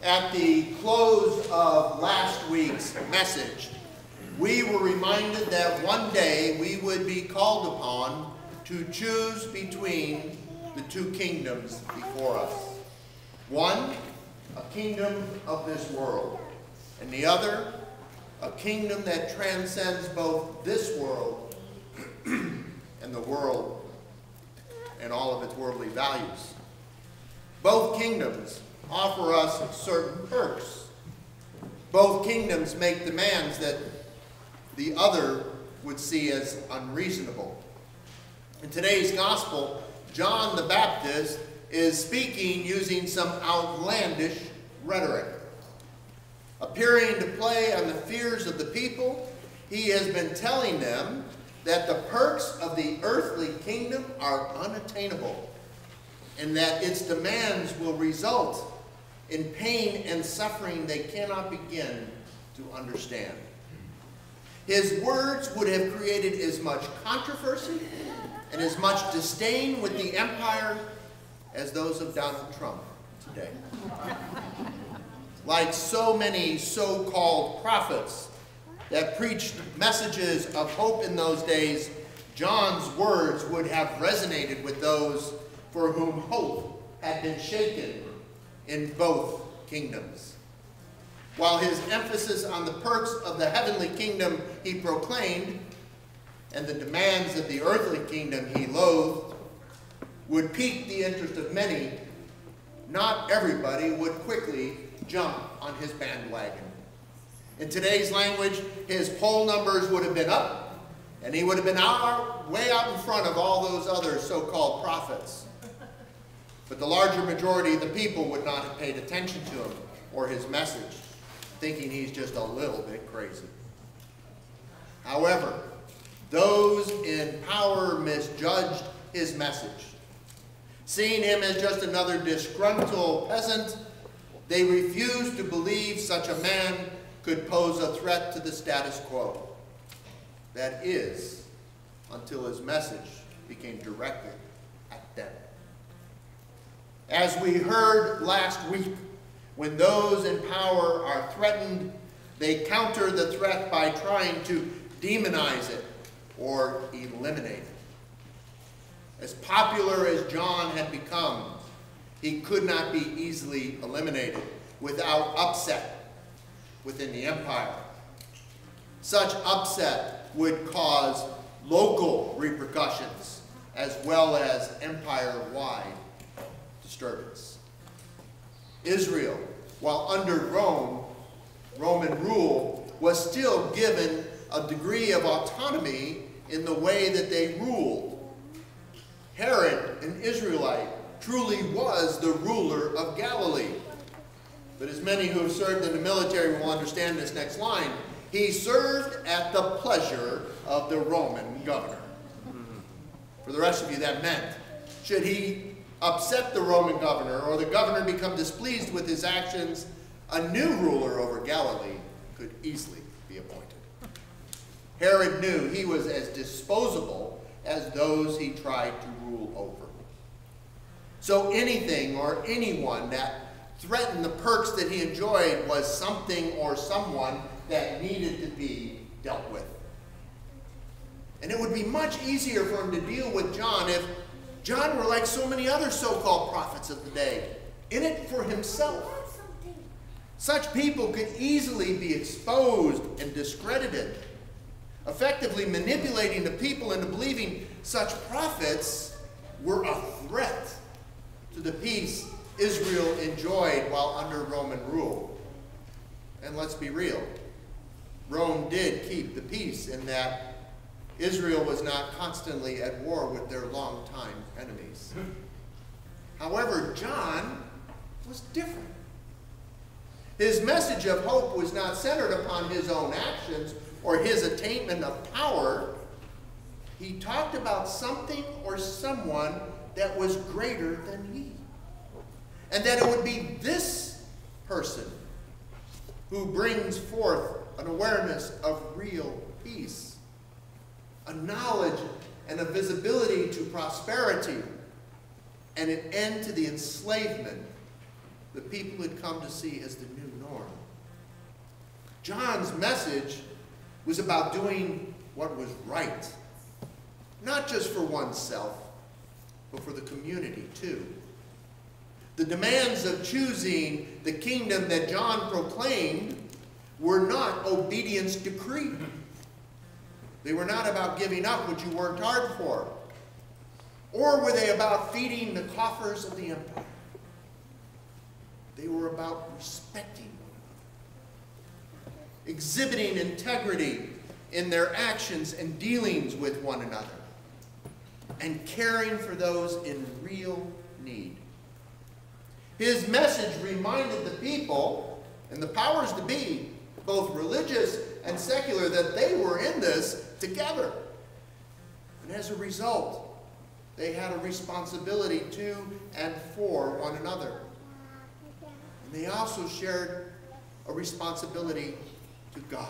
At the close of last week's message, we were reminded that one day we would be called upon to choose between the two kingdoms before us. One, a kingdom of this world, and the other, a kingdom that transcends both this world and the world and all of its worldly values. Both kingdoms offer us certain perks. Both kingdoms make demands that the other would see as unreasonable. In today's gospel, John the Baptist is speaking using some outlandish rhetoric. Appearing to play on the fears of the people, he has been telling them that the perks of the earthly kingdom are unattainable, and that its demands will result in pain and suffering they cannot begin to understand. His words would have created as much controversy and as much disdain with the empire as those of Donald Trump today. Like so many so-called prophets that preached messages of hope in those days, John's words would have resonated with those for whom hope had been shaken in both kingdoms. While his emphasis on the perks of the heavenly kingdom he proclaimed and the demands of the earthly kingdom he loathed would pique the interest of many, not everybody would quickly jump on his bandwagon. In today's language, his poll numbers would have been up, and he would have been way out in front of all those other so-called prophets. But the larger majority of the people would not have paid attention to him or his message, thinking he's just a little bit crazy. However, those in power misjudged his message. Seeing him as just another disgruntled peasant, they refused to believe such a man could pose a threat to the status quo. That is, until his message became directed at them. As we heard last week, when those in power are threatened, they counter the threat by trying to demonize it or eliminate it. As popular as John had become, he could not be easily eliminated without upset within the empire. Such upset would cause local repercussions as well as empire-wide disturbance. Israel, while under Roman rule, was still given a degree of autonomy in the way that they ruled. Herod, an Israelite, truly was the ruler of Galilee. But as many who have served in the military will understand this next line, he served at the pleasure of the Roman governor. For the rest of you, that meant, should he upset the Roman governor or the governor become displeased with his actions, a new ruler over Galilee could easily be appointed. Herod knew he was as disposable as those he tried to rule over. So anything or anyone that threatened the perks that he enjoyed was something or someone that needed to be dealt with. And it would be much easier for him to deal with John if John were like so many other so-called prophets of the day, in it for himself. Such people could easily be exposed and discredited, effectively manipulating the people into believing such prophets were a threat to the peace Israel enjoyed while under Roman rule. And let's be real, Rome did keep the peace in that Israel was not constantly at war with their longtime enemies. However, John was different. His message of hope was not centered upon his own actions or his attainment of power. He talked about something or someone that was greater than he. And that it would be this person who brings forth an awareness of real peace, a knowledge and a visibility to prosperity, and an end to the enslavement the people had come to see as the new norm. John's message was about doing what was right, not just for oneself, but for the community too. The demands of choosing the kingdom that John proclaimed were not obedience decree. They were not about giving up what you worked hard for. Or were they about feeding the coffers of the empire? They were about respecting one another, exhibiting integrity in their actions and dealings with one another, and caring for those in real need. His message reminded the people and the powers to be, both religious and secular, that they were in this together. And as a result, they had a responsibility to and for one another. And they also shared a responsibility to God,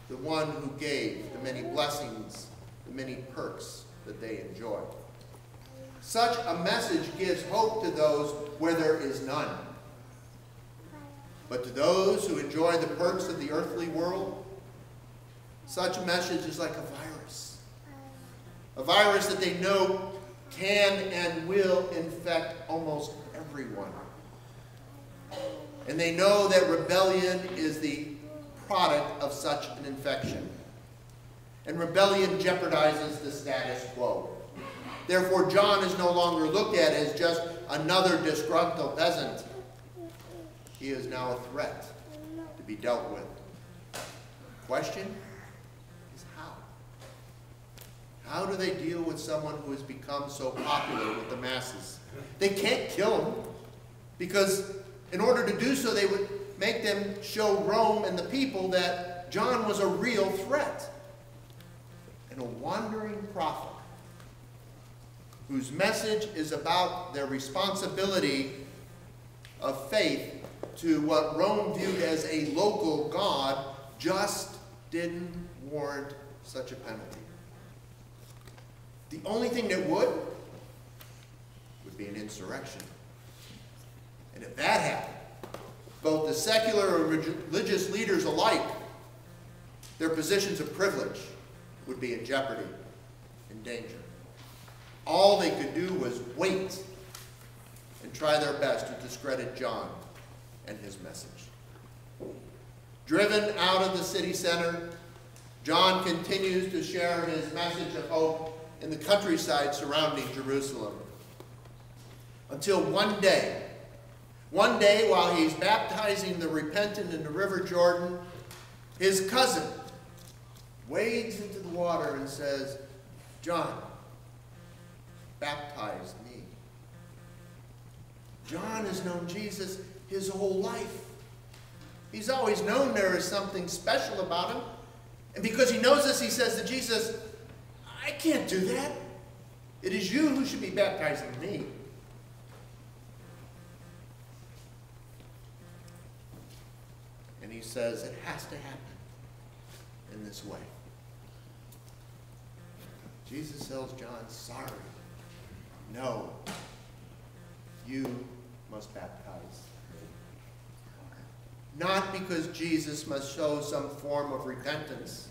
the one who gave the many blessings, the many perks that they enjoy. Such a message gives hope to those where there is none. But to those who enjoy the perks of the earthly world, such a message is like a virus. A virus that they know can and will infect almost everyone. And they know that rebellion is the product of such an infection. And rebellion jeopardizes the status quo. Therefore, John is no longer looked at as just another disgruntled peasant. He is now a threat to be dealt with. The question is how? How do they deal with someone who has become so popular with the masses? They can't kill him, because in order to do so, they would make them show Rome and the people that John was a real threat and a wandering prophet whose message is about their responsibility of faith to what Rome viewed as a local god just didn't warrant such a penalty. The only thing that would be an insurrection. And if that happened, both the secular and religious leaders alike, their positions of privilege would be in jeopardy, in danger. All they could do was wait and try their best to discredit John and his message. Driven out of the city center, John continues to share his message of hope in the countryside surrounding Jerusalem. Until one day while he's baptizing the repentant in the River Jordan, his cousin wades into the water and says, "John, baptize me." John has known Jesus his whole life. He's always known there is something special about him. And because he knows this, he says to Jesus, "I can't do that. It is you who should be baptizing me." And he says it has to happen in this way. Jesus tells John, "Sorry. No. You must baptize me." Not because Jesus must show some form of repentance.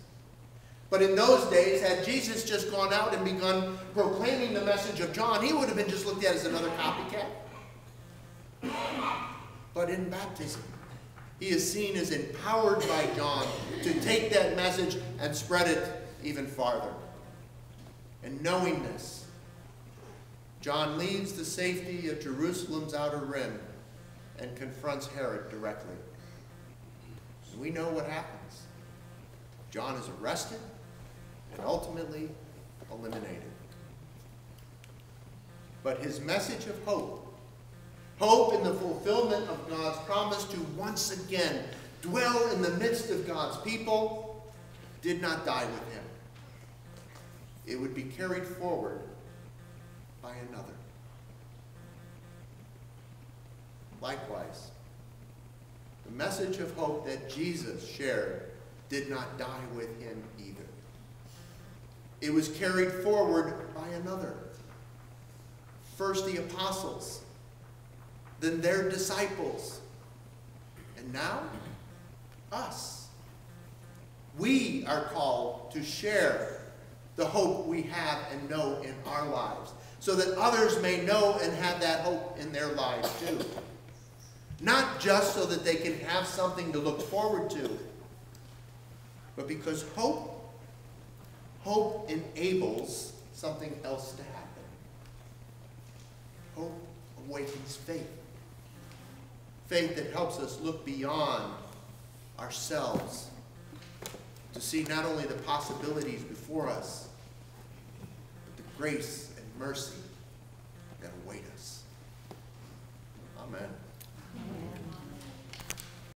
But in those days, had Jesus just gone out and begun proclaiming the message of John, he would have been just looked at as another copycat. But in baptism, he is seen as empowered by John to take that message and spread it even farther. And knowing this, John leaves the safety of Jerusalem's outer rim and confronts Herod directly. And we know what happens. John is arrested and ultimately eliminated. But his message of hope in the fulfillment of God's promise to once again dwell in the midst of God's people, did not die with him. It would be carried forward by another. Likewise, the message of hope that Jesus shared did not die with him either. It was carried forward by another. First the apostles, then their disciples. And now, us. We are called to share the hope we have and know in our lives, so that others may know and have that hope in their lives too. Not just so that they can have something to look forward to, but because hope enables something else to happen. Hope awakens faith. Faith that helps us look beyond ourselves to see not only the possibilities before us, but the grace and mercy that await us. Amen.